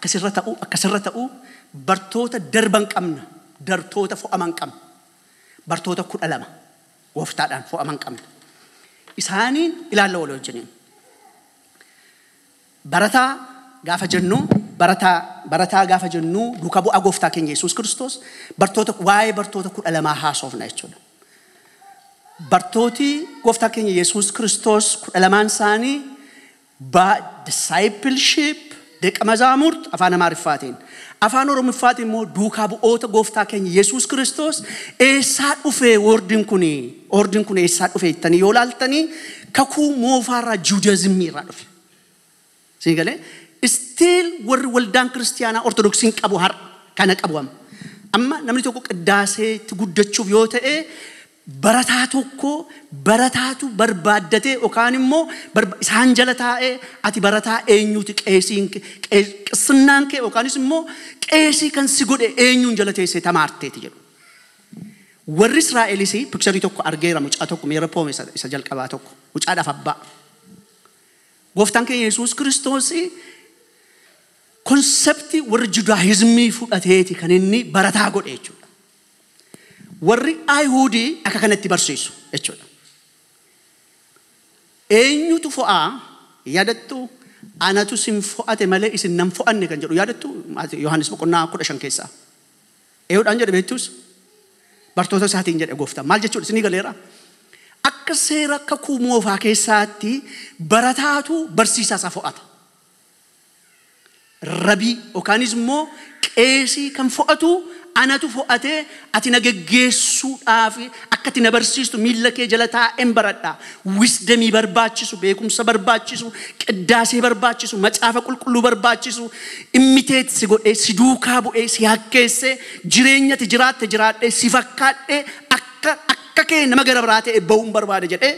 akkasirra ta'u bartoota darban qabna dartoota fo'aman qabna bartoota 12 gooftaadhaan fo'aman qabna isaaniin ilaalla wal wajjiniin barataa gaafa jennu barataa gaafa jennu duuka bu'aa gooftaa keenya Yesuus Kiristoos waa'ee bartoota 12 haasofna jechuudha bartooti gooftaa keenya Yesuus Kiristoos 12 isaanii discipleship deeqa mazaamurt afaan Amaariffaatiin afaan Oromiffaatiin immoo duukaa bu'oota gooftaa keenya Yesuus Kiristoos eessaa dhufee ordin kun eessaa dhufee ittanii yoo laaltanii kakuu moofaarraa Judaizimii irraa dhufe Singale still warri waldaan kiristiyaanaa ortodoksiin qabu har kana qabu amma namni tokko qidaaseetti guddachuuf yoo ta'e barataa tokko barataatu barbaaddate yookaan immoo isaan jala taa'ee ati barataa eenyuuti qeesinnaan kee yookaanis immoo qeesii kan si godhe eenyuun jala teessee tamaarteeti jedhu warri Israa'elis pikcharii tokko argeera mucaa tokko meera poome isa jalqabaa tokko mucaadhaaf abbaa gooftaan keenya Yesuus Kiristoos konseptii warri Judaayizimii fudhateeti kan inni barataa godhe jechuudha warri Ayhuudii akka kanatti barsiisu jechuudha eenyutu fo'aa yaadattu anatu sin fo'ate malee isin nan fo'anne kan jedhu yaadattu Yohaannis boqonnaa 15 keessaa eeyyuudhaan jedhe beektus bartoota isaatiin jedhe gooftaan maal jechuudha isinii galeera akka seera kakuu moofaa keessaatti barataatu barsiisaa isaa fo'ata rabii yookaanis immoo qeesii kan fo'atu anatu fo'atee ati na geggeessuudhaaf akka ati na barsiistu miilla kee jala taa'een baradha wisdamii barbaachisu beekumsa barbaachisu qiddaasee barbaachisu macaafa qulqulluu barbaachisu immiteet si godhee si duukaa bu'ee si hakkeessee jireenyati jiraadhee si fakkaadhee akka kee nama gara biraa ta'e ba'uun barbaade jedhee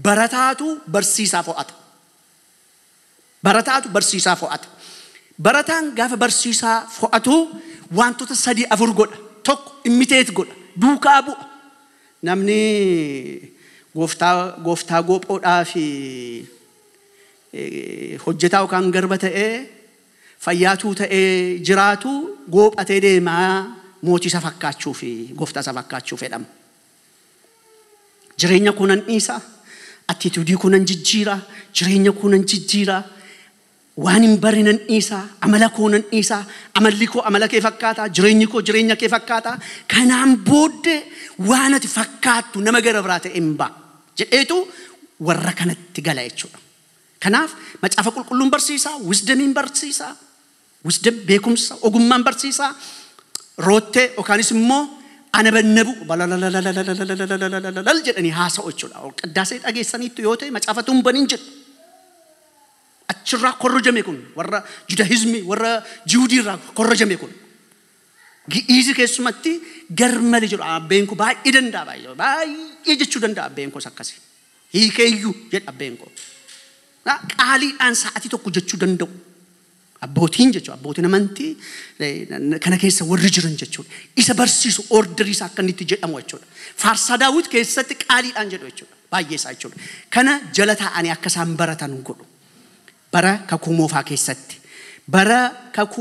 barataatu barsiisaa fo'ata barataan gaafa barsiisaa fo'atu wantoota 3-4 godha tokko immiteet godha duukaa bu'a namni gooftaa goophoodhaa fi hojjetaa yookaan garba ta'ee fayyaatuu ta'ee jiraatu goophatee deemaa mootii isa fakkaachuu fi gooftaa isa fakkaachuu fedhama jireenya kunan dhiisa attituudii kunan jijjiira jireenya kunan jijjiira waan hin barinan dhiisa amala kunan dhiisa amalli koo amala kee fakkaata jireenyi koo jireenya kee fakkaata kanaan booddee waan ati fakkaattu nama gara biraa ta'e hin ba'a jedheetu warra kanatti gala jechuudha kanaaf macaafa qulqulluun barsiisaa wisdamiin barsiisaa wisdam beekumsa ogummaan barsiisaa roottee yookaanis immoo anabannabu balalal jedhanii haasa'u jechuudha qiddaasee dhageessaniitu yoo ta'e macaafa tumbaniin jedhu achirraa korrojame kun warra Judaayizimii warra Jihuudiirraa korrojame kun gi'iizi keessumatti garmalee jedhu abbeen koo baay'ee danda'a baay'ee jechuu danda'a abbeen koos akkasii hiikeeyyuu jedha abbeen koo qaaliidhaan sa'atii tokko jechuu danda'u abbootiin jechuudha abbootiin amantii kana keessa warri jiran jechuudha isa barsiisu orderii isaa akka inni itti jedhamu jechuudha faarsaa Daawit keessatti qaaliidhaan jedhu jechuudha baay'ee isaa jechuudha kana jala taa'anii akka isaan baratan godhu bara kakuu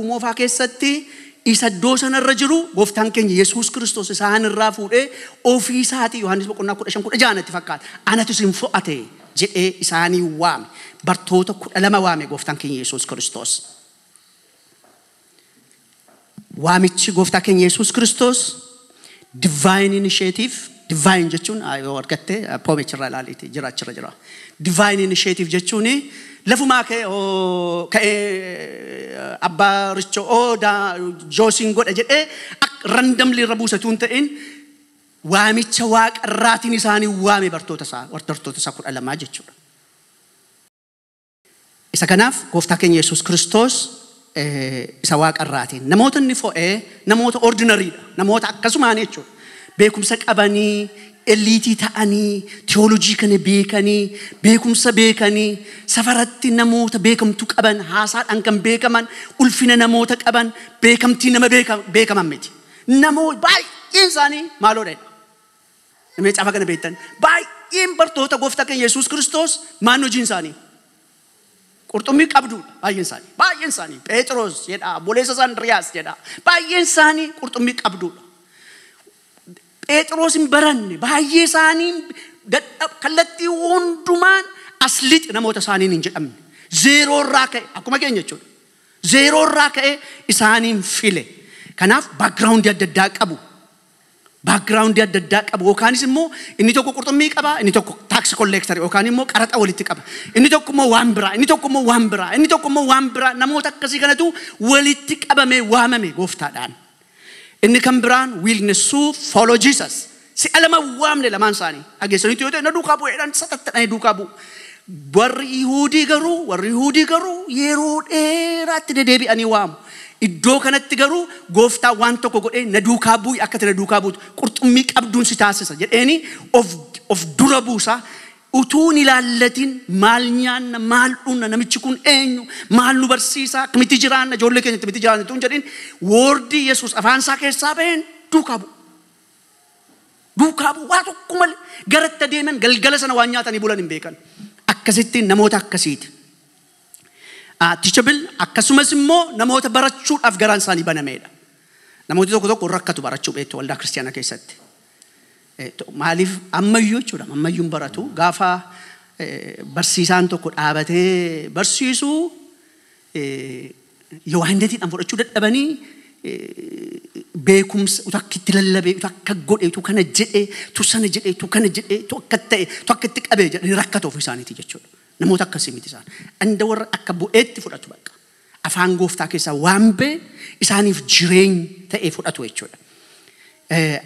moofaa keessatti isa iddoo sanarra jiru gooftaan keenya Yesuus Kiristoos isaan irraa fuudhee ofii isaatii Yohaannis boqonnaa 15 fakkaata anatu isin fo'ate jedhee isaanii waame bartoota 12 waame gooftaan keenya Yesuus Kiristoos waamichi gooftaa keenya Yesuus Kiristoos divine initiative divine jechuun yoo argatte poomechirra ilaaliiti jira divine initiative jechuun lafumaa ka'ee abbaa richoo oodaa joosiin godha jedhee randomly irra buusatuun ta'in waamicha waaqarraatiin isaanii waame bartoota isaa 12 jechuudha isa kanaaf gooftaa keenya Yesuus Kiristoos isa waaqarraatiin namoota inni fo'ee namoota ordinaryidha namoota akkasumaan jechuudha beekumsa qabanii eliitii ta'anii teoloojii kana beekanii beekumsa beekanii safaratti namoota beekamtu qaban haasaadhaan kan beekaman ulfina namoota qaban beekamtii nama beekaman miti namoota baay'een isaanii maaloodha namni caafa kana beektan baay'een bartoota gooftaa keenya Yesuus Kiristoos maan hojiin isaanii qurxummii qabduudha baay'een isaanii Phexros jedha boleessa Andriyaas jedha baay'een isaanii qurxummii qabduudha Phexros hin baranne baay'ee isaanii kallattii hundumaan asliit namoota isaanii hin jedhamne zeeroo irraa ka'e akkuma keenya jechuudha zeeroo irraa ka'e isaaniin file kanaaf background adda addaa qabu background adda addaa qabu yookaanis immoo inni tokko qurxummii qaba inni tokko tax collector yookaan immoo qaraxa walitti qaba inni tokko immoo waan biraa inni tokko immoo waan biraa inni tokko immoo waan biraa namoota akkasii kanatu walitti qabame waamame gooftaadhaan inni kan biraan wilnessuu follow Jesus si alama waamne lamaan isaanii ageessaniitu yoo ta'e na duukaa bu'eedhaan satattadhaan duukaa bu'u warri Yihuudii garuu yeroo dheeraatti dedeebi'anii waamu iddoo kanatti garuu gooftaa waan tokko godhee na duukaa bu'i akkati na duukaa buutu qurxummii qabduun si taasisa jedheeni of dura buusa utuun ilaallatiin maal nyaanna maal dhunna namichi kun eenyu maal nu barsiisa akkamitti jiraanna ijoollee keenya akkamitti jiraanna tuun jedhin woordii Yesuus afaan isaa keessaa baheen duukaa bu'u waa tokko malee garatti deeman galgala sana waan nyaatanii bulan hin beekan akkasitti namoota akkasiiti. Teachable akkasumas immoo namoota barachuudhaaf garaan isaanii banameedha. Namooti tokko rakkatu barachuu beektu waldaa kiristaanaa keessatti. Maaliif ammayyuu jechuudha ammayyuun baratu gaafa barsiisaan tokko dhaabatee barsiisuu yoo handeetiidhaan fudhachuu dadhabanii beekumsa utakkitti lallabee utakka godhee tu kana jedhee tu sana jedhee tu kana jedhee tu akka ta'e tu akka itti qabee jedhanii rakkatu ofii isaaniiti jechuudha. Namoota akkasii miti isaan. Anda warra akka bu'eetti fudhatu bakka. Afaan gooftaa keessaa waan ba'e isaaniif jireenya ta'ee fudhatu jechuudha.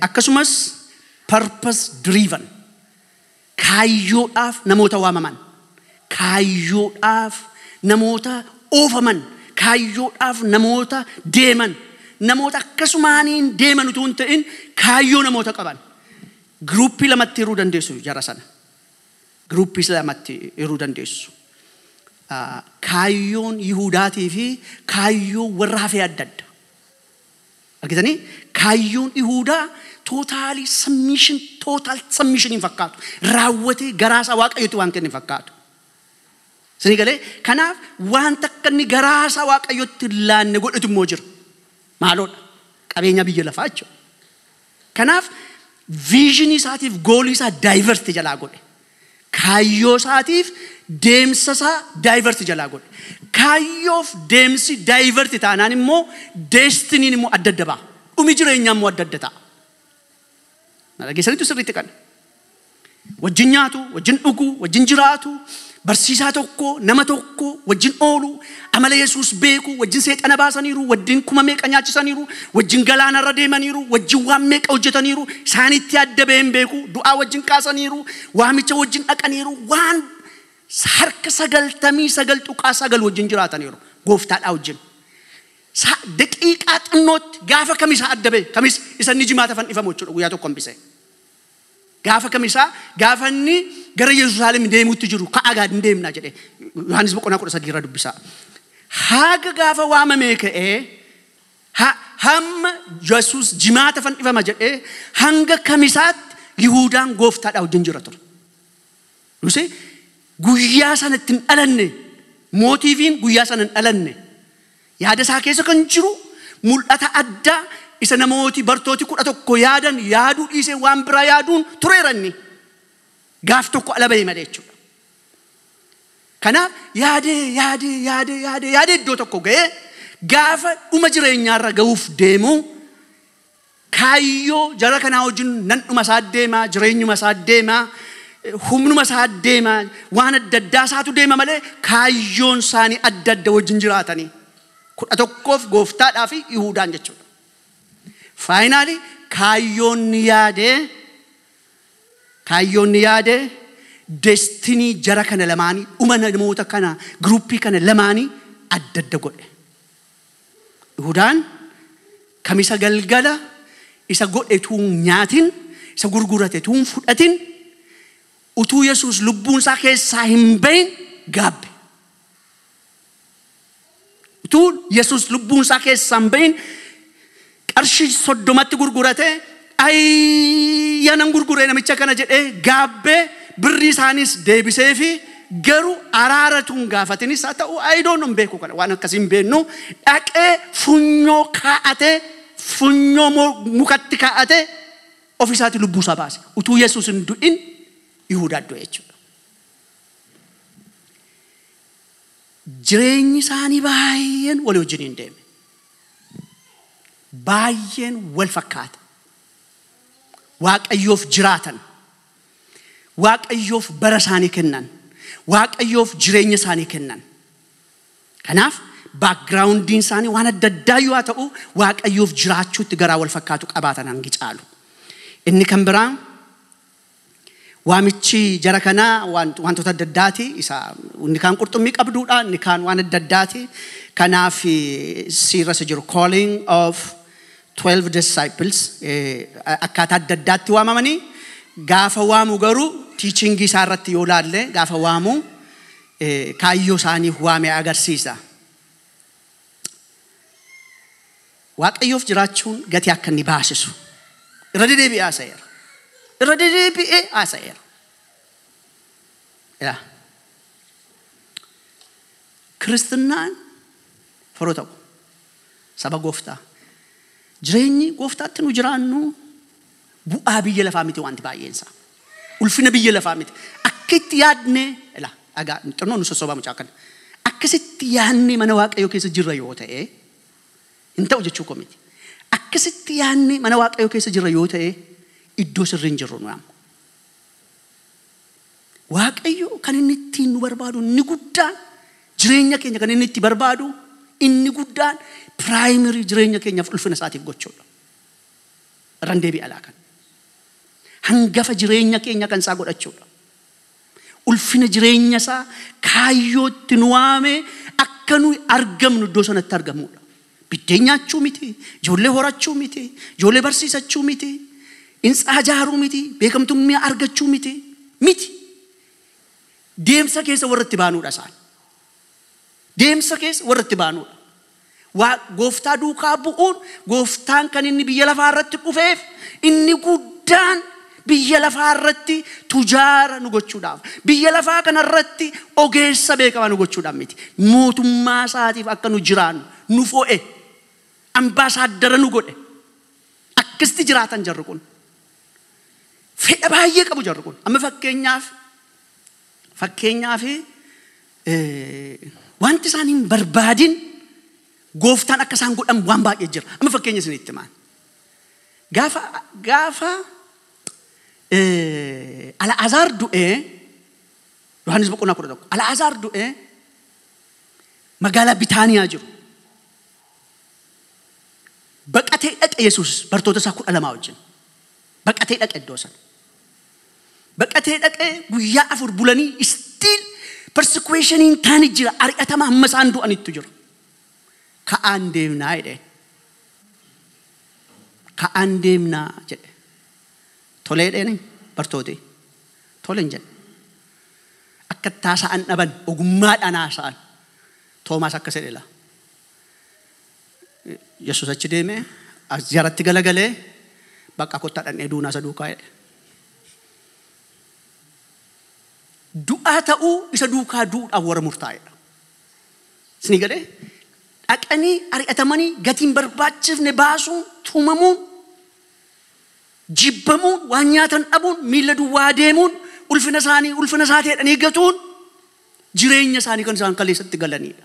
Akkasumas purpose driven kaayyoodhaaf namoota waamaman kaayyoodhaaf namoota oofaman kaayyoodhaaf namoota deeman namoota akkasumaaniin deeman utuu hin ta'in kaayyoo namoota qaban gruuppii lamatti hiruu dandeessu jara sana gruuppii lamatti hiruu dandeessu kaayyoon Yihuudaatii fi kaayyoo warra hafee adda adda argitanii kaayyoon Yihuudaa total submission hin fakkaatu raawwatee garaasaa waaqayyotti waan kennin fakkaatu sini galee kanaaf waan takka inni garaasaa waaqayyotti laanne godhatu immoo jira maaloodha qabeenya biyya lafaa jechuudha kanaaf vision isaatiif goal isaa diversity jalaa godhe kaayyoo isaatiif deemsa isaa diversity jalaa godhe kaayyoof deemsi diversity taanaan immoo destiniin immoo adda adda ba'a dhumi jireenyaa immoo adda adda ta'a nalageessaniitu sirriitti kan wajjin nyaatu wajjin dhuguu wajjin jiraatu barsiisaa tokko nama tokko wajjin oolu amala Yesuus beeku wajjin seexana baasaniiru wajjin kuma meeqa nyaachisaniiru wajjin galaana irra deemaniiru wajjin waan meeqa hojjetaniiru isaanitti adda ba'een beeku du'aa wajjin kaasaniiru waamicha wajjin dhaqaniiru waan harka 99.9 wajjin jiraataniiru gooftaadhaa wajjin daqiiqaa xinnootti gaafa kamisaa adda ba'e kamis isa inni jimaata fannifamu jechuudha guyyaa tokko hambise gaafa kamisaa gaafa inni gara Yerusaalem deemuutti jiru ka'agaa hin deemnaa jedhe Yohaannis boqonnaa 13 irra dubbisaa haga gaafa waamamee ka'ee hamma Yesuus jimaata fannifama jedhee hanga kamisaatti Yihuudaan gooftaadhaa wajjin jira ture Yusee guyyaa sanatti hin dhalanne mootiifiin guyyaa sana hin dhalanne yaada isaa keessa kan jiru mul'ata addaa isa namooti bartooti 11 yaadan yaaduu dhiisee waan biraa yaaduun tureeranni gaaf tokko ala bahee malee jechuudha. Kanaaf yaadee iddoo tokko ga'ee gaafa dhuma jireenyaarra ga'uuf deemu kaayyoo jara kanaa wajjin nan dhuma isaa deemaa jireenyuma isaa deemaa humnuma isaa deemaa waan adda addaa isaatu deema malee kaayyoon isaanii adda adda wajjin jiraatanii 11f gooftaadhaa fi Yihuudaan jechuudha. Finally kaayyoon yaade destiny jara kana lamaanii dhuma namoota kana gruuppii kana lamaanii adda adda godhe. Yihuudaan kamisa galgala isa godhe tuun nyaatin isa gurgurate tuun fudhatin utuu Yesuus lubbuun isaa keessaa hin bahin gaabbe. Utuu Yesuus lubbuun isaa keessaa hin bahin qarshii 30tti gurgurate ayyanan gurguree namicha kana jedhee gaabbee birrii isaanis deebisee fi garuu araaratuun gaafatanii saa ta'u ayidoon hin beeku kana waan akkasiin beeknu dhaqee funyoo kaa'atee funyoo mukatti kaa'atee ofiisaatti lubbuu isaa baase utuu Yesuus hin du'in Yihuudaa du'e jechuudha. Jireenyi isaanii baay'een walii wajjin hin deeme. Baay'een wal fakkaata. Waaqayyoof jiraatan. Waaqayyoof bara isaanii kennan. Waaqayyoof jireenya isaanii kennan. Kanaaf backgroundiin isaanii waan adda addaa yoo ta'u Waaqayyoof jiraachuutti garaa wal fakkaatu qabaatan hangi caalu. Inni kan biraan waamichi jara kanaa wantoota adda addaati isa inni kaan qurxummii qabduudha inni kaan waan adda addaati. Kanaaf seerasa jiru calling of 12 disciples akkaataa adda addaatti waamamanii gaafa waamu garuu teaching isaa irratti yoo laalle gaafa waamu kaayyoo isaanii waamee agarsiisa. Waaqayyoof jiraachuun gatii akka inni baasisu irra deebi'ee haasa'eera. Irra deebi'ee haasa'eera. Kiristinnaan firoota ko saba gooftaa jireenyi gooftaatti nu jiraannu bu'aa biyya lafaa miti wanti baay'eensaa. Ulfina biyya lafaa miti. Akkitti yaadne dhagaa xinnoon nu sossobaa mucaa kana. Akkasitti yaadne mana Waaqayyoo keessa jirra yoo ta'e hin ta'u jechuu koo miti. Akkasitti yaadne mana Waaqayyoo keessa jirra yoo ta'e iddoo sirrii hin jirru nu amma. Waaqayyo kan inni ittiin nu barbaadu inni guddaan jireenya keenya kan inni itti barbaadu inni guddaan primary jireenya keenyaaf ulfina isaatiif gochuudha. Irraan deebi'ee alaakan. Hangafa jireenya keenya kan isaa godhachuudha. Ulfina jireenya isaa kaayyootti nu waame akka nu argamnu iddoo sanatti argamuudha. Biddeen nyaachuu miti, ijoollee horachuu miti, ijoollee barsiisachuu miti, insaa ijaaruu miti, beekamtummaa argachuu miti. Deemsa keessa warra itti baanuudha isaan. Deemsa keessa warra itti baanuudha. Gooftaa duukaa bu'uun gooftaan kan inni biyya lafaa irratti dhufeef inni guddaan biyya lafaa irratti tujaara nu gochuudhaaf. Biyya lafaa kana irratti ogeessa beekamaa nu gochuudhaaf miti. Mootummaa isaatiif akka nu jiraannu nu fo'e. Ambaasaadara nu godhe. Akkasitti jiraatan jarri kun. Fedha baay'ee qabu jarri kun. Amma fakkeenyaaf wanti isaan hin barbaadin gooftaan akka isaan godhan waan baay'ee jira. Amma fakkeenya isinitti himaan. Gaafa Al'aazaar du'ee Yohaannis boqonnaa 11 Al'aazaar du'ee magaalaa Bitaaniyaa jiru. Baqatee dhaqe Yesuus bartoota isaa 12 wajjin. Baqatee dhaqe iddoo sana. Baqatee dhaqee guyyaa 4 bulanii still persecutionin taani jira ari'atama amma isaan du'anitti jira. Ka'aan deemnaa jedhe. Ka'aan deemnaa jedhe. Tolee dheeni bartooti. Toleen jedhe. Akka taasa'an dhaban ogummaadhaan haasa'an. Toomaas akka jedhela. Yesuus achi deemee as jaratti galagalee bakka kottaa dhandhee duunaa isa duukaa jedhe. Du'aa ta'uu isa duukaa duudhaan warra murtaa'edha. Isinii gadhee dhaqanii ari'atamanii gatiin barbaachifne baasuun tumamuun jibbamuun waan nyaatan dhabuun miila duwwaa deemuun ulfina isaa ta'edhaan eeggatuun jireenya isaanii kan isaan kaleessatti galanidha.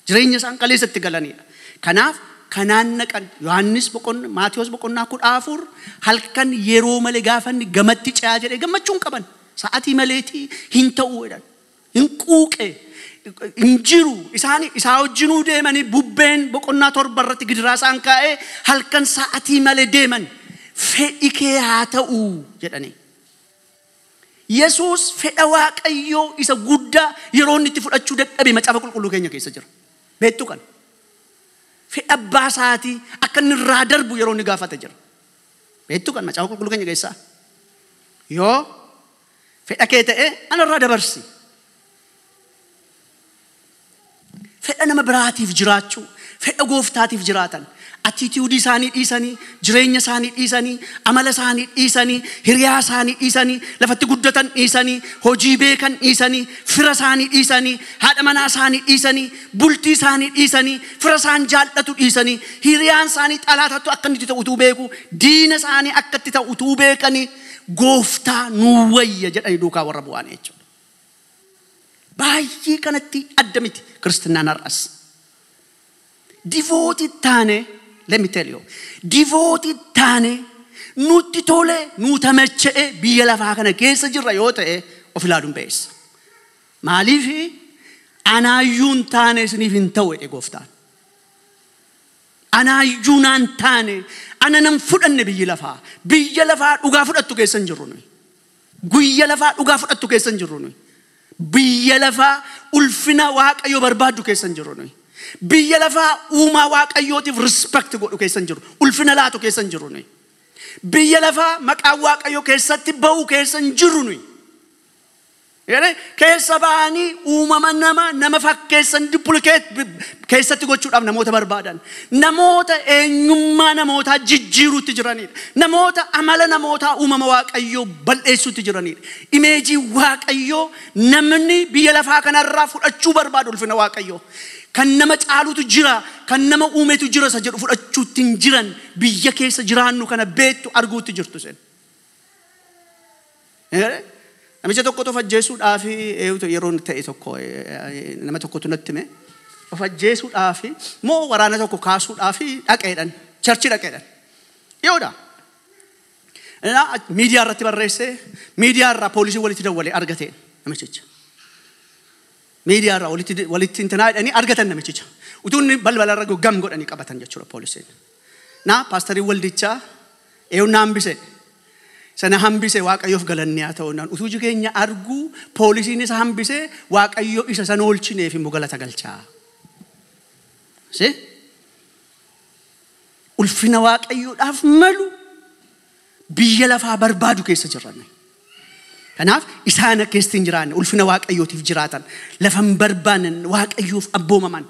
Jireenya isaan kaleessatti galanidha. Kanaaf kanaan naqan Yohaannis boqonnaa Maatiyos boqonnaa 14 halkan yeroo malee gaafanni gamatti ce'aa jedhee gammachuun qaban. Sa'atii maleetii hin ta'uu jedhan. Hin quuqe. Hin jiru. Isaa wajjinuu deemanii bubbeen boqonnaa 7 irratti gidiraa isaan kaa'ee halkan sa'atii malee deeman. Fedhi kee haa ta'uu jedhanii. Yesuus fedha Waaqayyoo isa guddaa yeroo inni itti fudhachuu dadhabe macaafa qulqulluu keenya keessa jira. Beektu kan. Fedha abbaa isaatii akka inni irraa darbu yeroo inni gaafate jira. Beektu kan macaafa qulqulluu keenya keessaa. Yoo fedha kee ta'e ana irraa dabarsi. Fedha nama biraatiif jiraachuu, fedha gooftaatiif jiraatan. attitude isaanii dhiisanii, jireenya isaanii dhiisanii, amala isaanii dhiisanii, hiriyaa isaanii dhiisanii, lafatti guddatan dhiisanii, hojii beekan dhiisanii, fira isaanii dhiisanii, haadha manaa isaanii dhiisanii, bultii isaanii dhiisanii, fira isaan jaallatu dhiisanii, hiriyaan isaanii xalaatatu akka inni ta'u utuu beeku, diina isaanii akka itti ta'u utuu beekanii, gooftaa nuu wayya jedhanii duukaa warra bu'an jechuudha. Baay'ee kanatti adda miti Kiristinnaan har'as. Devoted taane, let me tell you, devoted taane nutti tole, nuta mecha'e biyya lafaa kana keessa jirra yoo ta'e of ilaaluun beessa. Maaliif anaayyuun taane isiniif hin ta'u jedhe gooftaan. Anaayyuunaan taane ana nan fudhanne biyya lafaa dhugaa fudhattu keessa hin jirru nuyi. Guyya lafaa dhugaa fudhattu keessa hin jirru nuyi. Biyya lafaa ulfina Waaqayyoo barbaaddu keessa hin jirru nuyi. Biyya lafaa uumaa Waaqayyootiif respect godhu keessa hin jiru. Ulfina laatu keessa hin jiru nuyi. Biyya lafaa maqaa Waaqayyoo keessatti ba'u keessa hin jirru nuyi. Keessa ba'anii uumama nama fakkeessan duplicate keessatti gochuudhaaf namoota barbaadan. Namoota eenyummaa namootaa jijjiiruutti jiranidha. Namoota amala namootaa uumama Waaqayyoo bal'eessuutti jiranidha. Imeejii Waaqayyoo namni biyya lafaa kanarraa fudhachuu barbaadu ulfina Waaqayyoo. Kan nama caalutu jira, kan nama uumetu jira isa jedhu fudhachuutti hin jiran biyya keessa jiraannu kana beektu arguutti jirtu sen. Namicha tokko of ajjeesuudhaaf yeroo ta'e tokko nama tokkotu natti hime of ajjeesuudhaaf moo waraana tokko kaasuudhaaf dhaqeedhan charchi dhaqeedhan. Yoodha. Miidiyaa irratti barreessee miidiyaa irraa poolisii walitti dawwalee argateen namichicha. Miidiyaa irraa walitti intanaa jedhanii argatan namichicha. Utuun balbala irra gam godhanii qabatan jechuudha poolisiin. Paastarii waldichaa eewna hambise. Sana hambise Waaqayyoof galanni haa ta'uudhaan utuu jireenya argu poolisiin isa hambise Waaqayyoo isa san oolchineef immoo galata galchaa. Ulfina Waaqayyoodhaaf malu biyya lafaa barbaadu keessa jiran. Kanaaf isaan keessatti hin jiraanne ulfina Waaqayyootiif jiraatan lafan barbaadan Waaqayyoof abboomaman.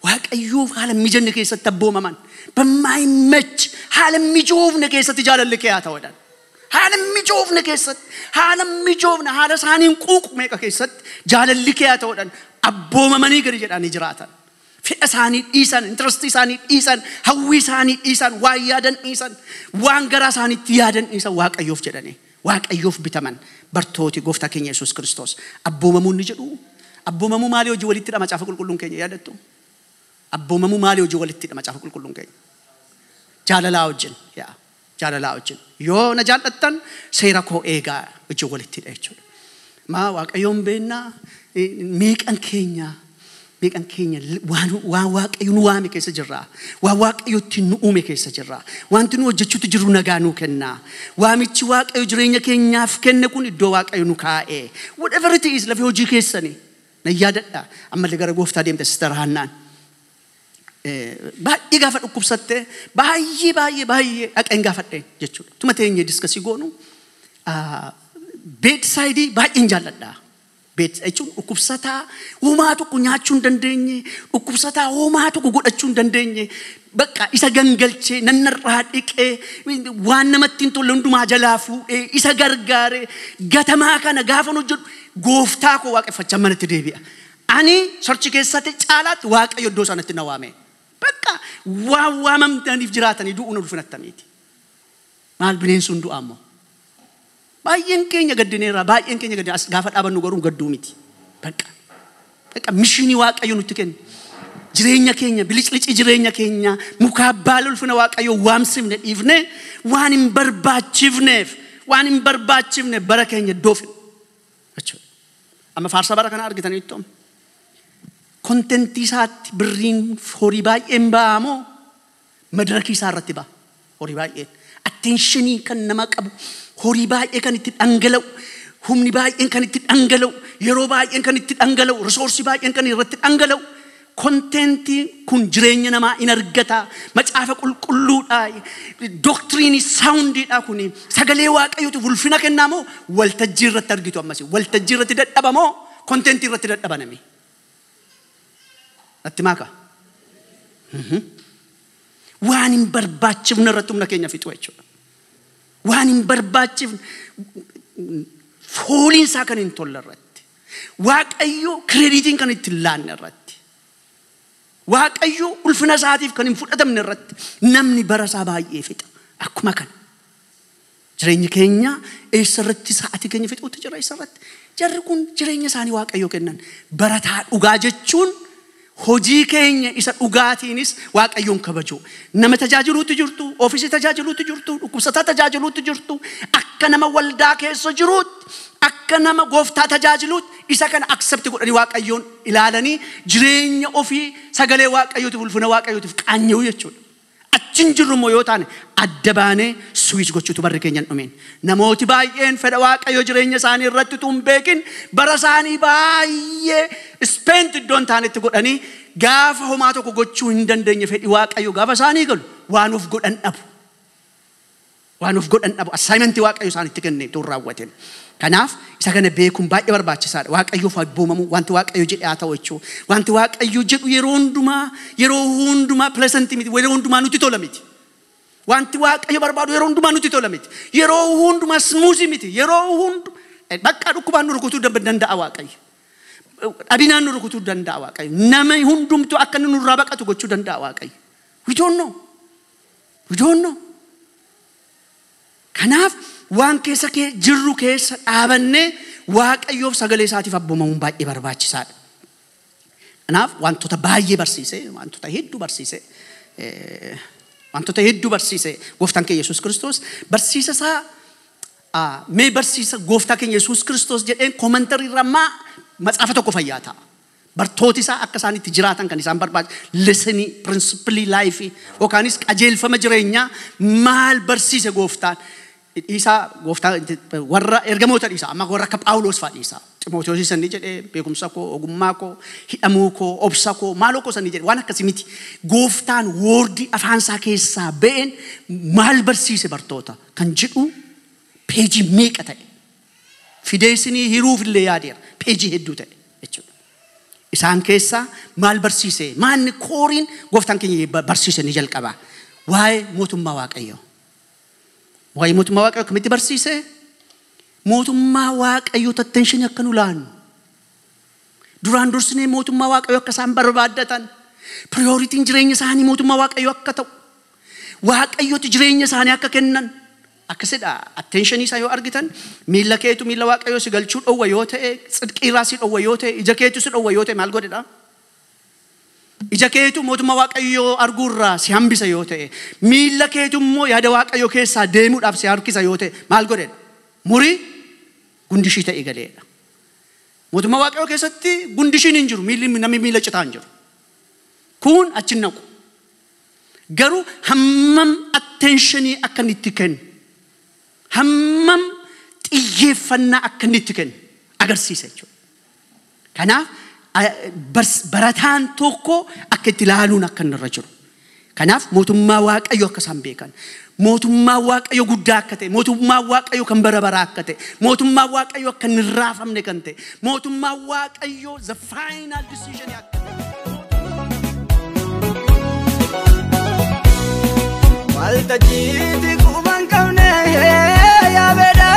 Waaqayyoof haala mijanne keessatti abboomaman. Bamaayimach haala mijoofne keessatti jaalalli kee haa ta'uudhaan. Haala mijoofne keessatti, haala isaaniin quuqu meeqa keessatti jaalalli kee haa ta'uudhaan abboomamanii gadi jedhanii jiraatan. Fedha isaanii dhiisan, intirestii isaanii dhiisan, hawwii isaanii dhiisan, waan yaadan dhiisan, waan garaa isaaniitti yaadan dhiisan Waaqayyoof jedhanii, Waaqayyoof bitaman bartooti gooftaa keenya Yesuus Kiristoos. Abboomamuu ni jedhu. Abboomamuu maalii hojii walitti hidha macaafa qulqulluun keenya yaadattu? Abboomamuu maalii hojii walitti hidha macaafa qulqulluun keenya? Jaalalaa wajjin. Jaalalaa wajjin. Yoo na jaallattan seera koo eegaa wajjin walitti hidha jechuudha. Waaqayyoon beennaa meeqan keenya waan Waaqayyo nu waame keessa jirra. Waan Waaqayyootti nu uume keessa jirra. Wanti nu hojjechuutti jirru nagaa nuu kenna. Waamichi Waaqayyo jireenya keenyaaf kenne kun iddoo Waaqayyo nu kaa'e. Whatever it is lafee hojii keessanii na yaadadha. Ammallee gara gooftaa deemte Sister Hannaan. Baay'ee gaafa dhukkubsatte baay'ee dhaqeen gaafadhe jechuudha. Tuma teenyee diskasii goonu beedside baay'een jaalladha. Jechuun dhukkubsataa homaa tokko nyaachuu hin dandeenye, dhukkubsataa homaa tokko godhachuu hin dandeenye, bakka isa gangalchee nannarraa dhiqee waan namatti hin tolle hundumaa jalaa fuudhee isa gargaaree gatamaa kana gaafa hojjedhu gooftaa koo waaqeffachaa manatti deebi'a. Ani sarchi keessatti caalaatti Waaqayyo iddoo sanatti na waame. Bakka waan waamamtaniif jiraatanii du'uun ulfinattamiiti. Maal bineensuun du'a ammoo? Baay'een keenya gaddineerra, baay'een keenya gaddine as gaafa dhaabannu garuu gadduu miti. Bakka mishiinii Waaqayyo nutti kenna. Jireenya keenya, biliclici jireenya keenya, mukaa baala ulfina Waaqayyo waamsifne dhiifne waan hin barbaachifne bara keenya doofne. Amma faarsa bara kana argitaniittu kontentii isaatti birriin horii baay'een ba'amoo madarakii isaa irratti ba'a. Horii baay'een attentionii kan nama qabu, horii baay'ee kan itti dhangala'u, humni baay'een kan itti dhangala'u, yeroo baay'een kan itti dhangala'u, risoorsii baay'een kan irratti dhangala'u. Kontentii kun jireenya namaa in argata. Macaafa qulqulluudha. Doktiriinii saawundiidha kuni. Sagalee Waaqayyootiif ulfina kennaa moo waltajjii irratti argitu ammas? Waltajjii irratti dadhaba moo kontentii irratti dadhabaname? Atti maaka? وان برباچف نرتم نكينيا فيتو ايچو وان برباچف فولين ساكن انتولرت واقيو كريديتين كان يتلان رت واقيو الفنا ساتيف كان فدتم نرت نمني برسا باي فيت اكما كان جريني كينيا اي سرت ساعتي كينيا فيت وتجرا يسرت جركون جريني ساني واقيو كنن برتا اوغاجچون هوجي كينيا إسا أوغاتينيس واق أيون كبجو نما تجاجلو تجرتو أوفيس تجاجلو تجرتو كوستا تجاجلو تجرتو أكنما والدا كيسو جروت أكنما غوفتا تجاجلو إسا كان أكسبت قولي واق أيون إلالاني جرين أوفي ساقلي واق أيو تفلفنا واق أيو تفك عنيو يجول أتشنجر مويوتاني أدباني سويش غوشو تباركين أمين نموتي بايين فدا واق أيو جرين ساني رتتم بيكين برساني بايي spent دون تاني تقول أني غاف هماتو كغوشو هندن دنيا فدي واق أيو غاف ساني قل one of good and أبو one of good and أبو assignment واق أيو ساني تكني توراوتين كناف إذا كان بيكون باي برباش صار واق أيو فاد بومامو وانت واق أيو جد أتاويشو وانت واق أيو جد يروندما pleasantly ويروندما نوتي تولميتي وانت واق أيو بربادو يروندما نوتي تولميتي يروندما smoothي ميتي يروند بكا ركوبان ركوتو دبندن دعواق أيو أبينا نركوتو دن دعواق أيو نما يهندم تو أكن نرابك أتو غوتشو دن دعواق أيو we don't know كناف وان كيسا كي جرو كيسا آبنة واق أيوف سغلي ساتي فبومون باي برباچ سات كناف وان توتا باي برسيسه وان توتا هيدو برسيسه غفتان كي يسوع كريستوس برسيسه سا مي برسيسه غفتا كي يسوع كريستوس جدين كومنتري رما مصافه كو فياتا برتوتي سا أكساني تجراتان كان إسام برباج لسني principally life أو كانيس أجيل فمجرينيا مال برسيسه غفتان إيسا غفتا ورا إرجموتر إيسا أما ورا كباولوس فا إيسا تيموثيوس سنيجة بيكم ساكو أغماكو هياموكو أبساكو مالوكو سنيجة وانا كسيمتي غفتان وردي أفان ساكي سابين مال برسيسه برتوتا كان جئو بيجي ميك أتاي فيديسني هيروف اللي يادير بيجي هدو تاي إسان كيسا مال برسيسه مان كورين غفتان كي برسيسه نجال كبا واي موتم مواق أيو واي موتم مواق أيو كميتي برسيسه موتم مواق أيو تتنشن يكنو لان دوران درسني موتم مواق أيو كسام بربادتان priority جريني ساني موتم مواق أيو أكتو واق أيو تجريني ساني أككنن أكسد attention إيسا يو أرغتان ميلا كيتو ميلا واق أيو سيغل شود أو ويوته صدق إراسيد أو ويوته إجا كيتو سيد أو ويوته مال غودي دا إجا كيتو موتما واق أيو أرغورا سيامبي سيوته ميلا كيتو مو يادا واق أيو كيسا ديمود أب سياركي سيوته مال غودي مري غندشيتا إيغالي موتما واق أيو كيسا تي غندشي ننجرو نمي ميلا چتا نجرو كون أچنكو غرو همم attentionي أكن اتكن همم تيجفنا أكنيتكن أجرسيسه كنا براتان توكو أكتلالون أكن الرجل كنا موتم ما واق أيو كسام بيكن موتم ما واق أيو قداكته موتم ما واق أيو كم برابراكته موتم ما واق أيو كن الرافم نكنته موتم ما واق أيو the final decision والتجيتي كوبان كونه يا بدا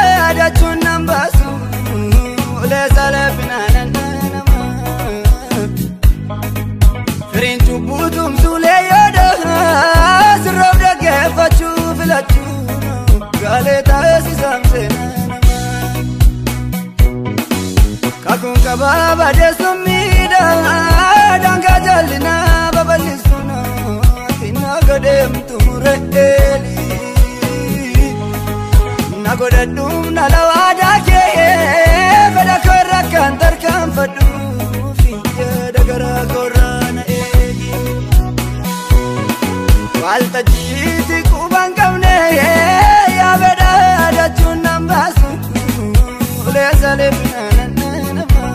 دچون نمباسو لسالفنا ننما فرينتو بوتوم سولي يدا سرو دغفچو فلچو غالتا سيسامسنا كاكون كبابا دسميدا دانكا جالنا بابلسونا فينا قدم تمرئلي نقدم نلوادا كي فدا كركان تركان فدو في دغرا قرانا ايجي والتجيتي كوبان كونه يا بدا دچون نمباسو لسالفنا ننما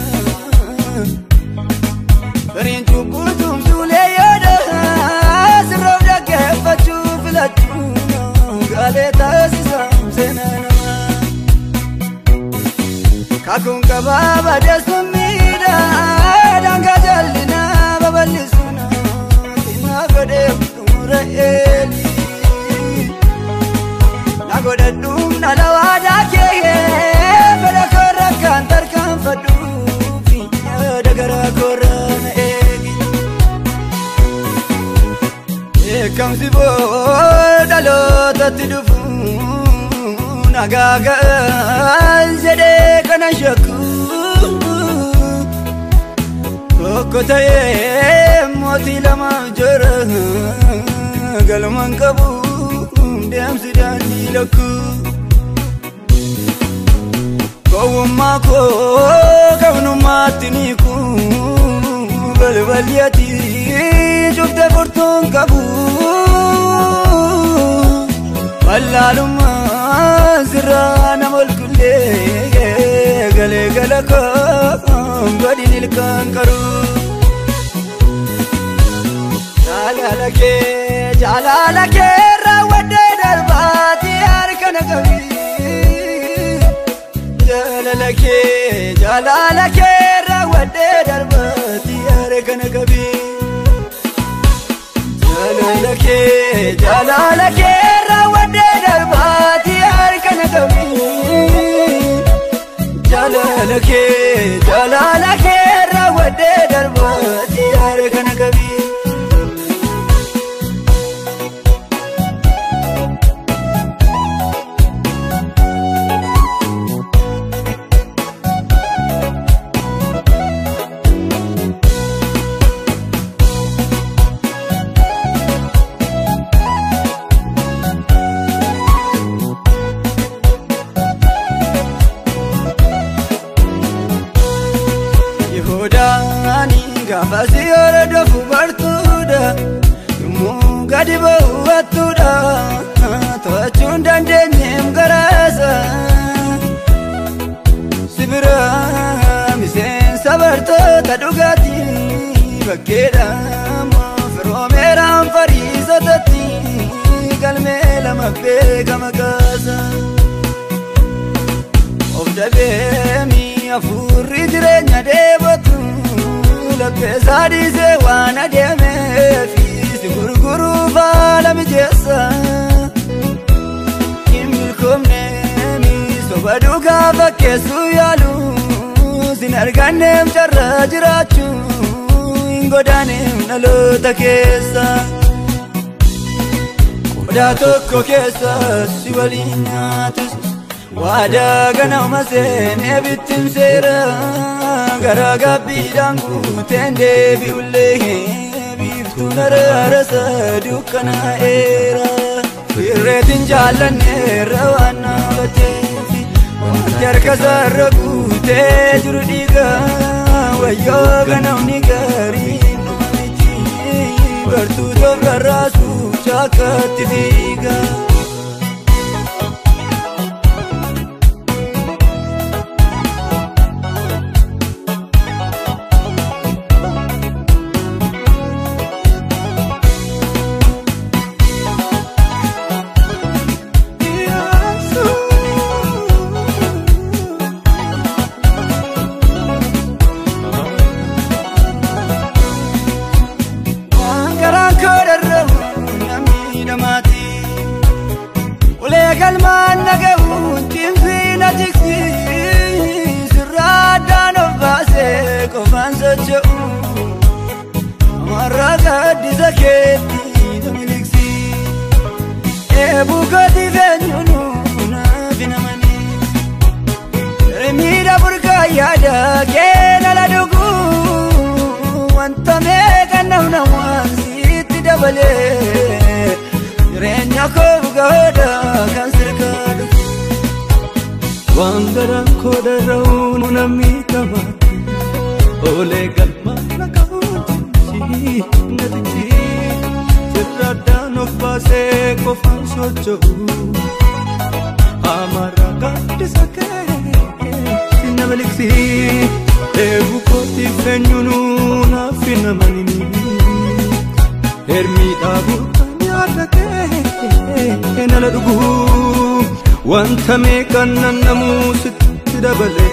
فرينتو بوتوم سولي يدا سرو دغفچو فلچو غالتا سيسامسنا كاكون كبابا دسميدا دانكا جالنا بابلسونا فينا قدم تمرئ nagaga zede kana shakku kotaye moti lama jara galman kabu dem sidani lakku kawma ko kawnu matini ku balbaliyati jufte furtun kabu wallaluma zirana mulkulle gale galako badinil kankaru jalalake rawade darbati arkana kabi jalalake rawade darbati arkana kabi jalalake rawade darbati arkana kabi jalalake rawade darbati arkana kabi Gafasi ora dofu bartuda mugadi bawatuda tochun dandenyem garasa sibira misen sabarto tadugati bakeda mafromeram farizatati kalmela mabega magasa ofdabemi afurri direnya debatu Pesadi se wana deme fisi guruguru vala mijesa Kimilkom nemi sobaduga bakesu yalu Sinarganem charra jirachu Ingodanem nalota kesa Koda tokko kesa siwalinyatus Wada ganau masen ebitim sera Garaga bidangu tende biulle biftu narasa dukana era Firretin jalanne rawana batefi Jarka sarragu te jurudiga Wayo ganau nigari nomiti Bertu dobra rasu cakati diga Kalman nagawun timfina jiksi sirada nobase kofan sochu amaraga dizaketi domiliksi ebukati venyunu na vinamani remira burka yada kena ladugu wantame kana wansi dabale renya ko gada kan sirkadu wandaran ko darun namita ole galma nakauti ngati sirada no pase ko fansocho amara gadi sake sinaveliksi ebu ko tifenyunu na finamanini ermita bu Nala dugu wanta me kannan namu sitti dabale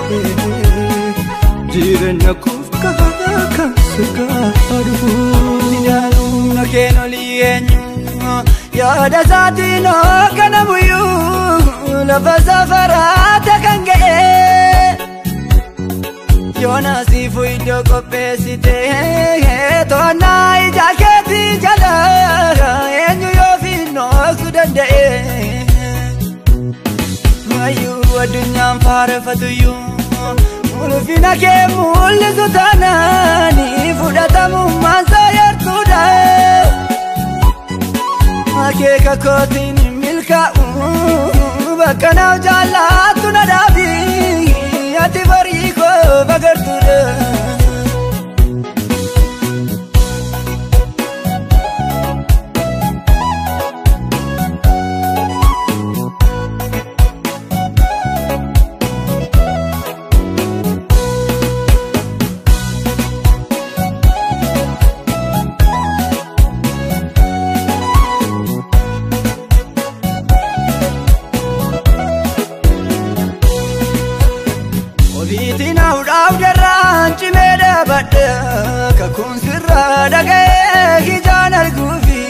jirenya kufka kasika adugu Nijalu na kenoli enyu yada sati no kanamuyu lafa safarata kange Yona sifu ido kopesite Tona ijaketi jala Enyu yo fino sudande ayu adunyaan faarfatuyyuu ulfina kee mul'isu taanaani fudhatamummaan isaa yartuudha akeeka kootiin milkaa'u bakka naaf jaallattu na dhaabi ati barii koo bagartuudha kakun sirra dhaga'ee ijaan arguufi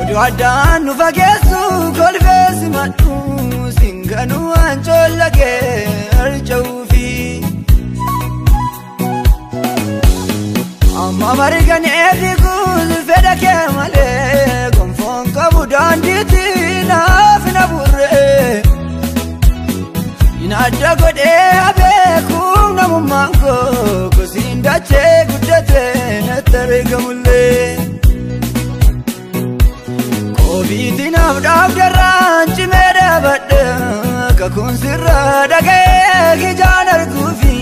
oduu addaan nu fageessu kolfee simadhu singanuu waan coollagee harca'uufi amma marganee fiiguus fedha kee malee gonfoon qabu daandiitti naaf na burree inadda godhee abeekuun namummaan koo kosiin dachee guddatee natti argamullee koobiitiin naaf dhaabdarraan cimee dhaabadhe kakuun sirra dhaga'ee ijaan arguufi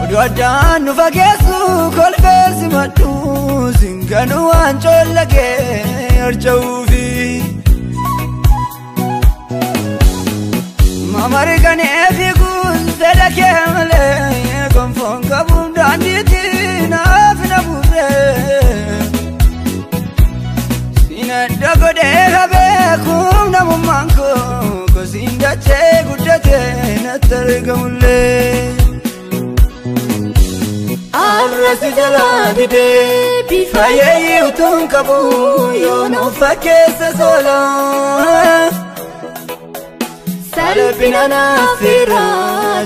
oduu addaan nu fageessu kolfee simadhu singanuu waan coollagee harca'uufi marganee fiiguus fedha kee malee gonfoon qabuun daandiitti naaf na burree sinadda godhee abeekuun namummaan koo kosiin dachee guddatee natti argamullee arrasi jalaa didee bifa yeeyyuutuun qabu yoo nuuf fakkeessa soolaa salphina naafira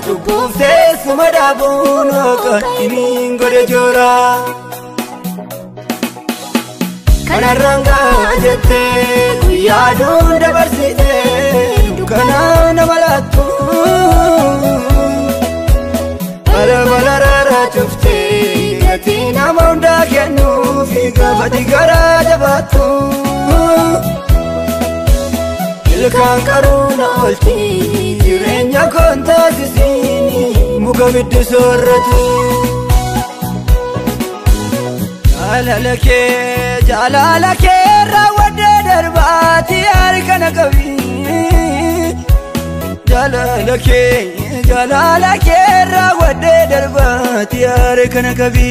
cubbuuf teessuma dhaabuun hooqan iniin godhe joora kanarraan gaa jettee guyyaa aduun dabarsitee dukkanaa nama laattu balbala raaraa cuftee gatii nama hundaa kennuufi gaafati garaa jabaattu ilkaan qaruuna oolti jireenya koon taasisiini muka biddi soorratu jaalala kee raawwadhee darbaati harka na qabi jaalala kee raawwadhee darbaati harka na qabi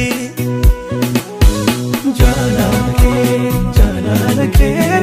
jaalala kee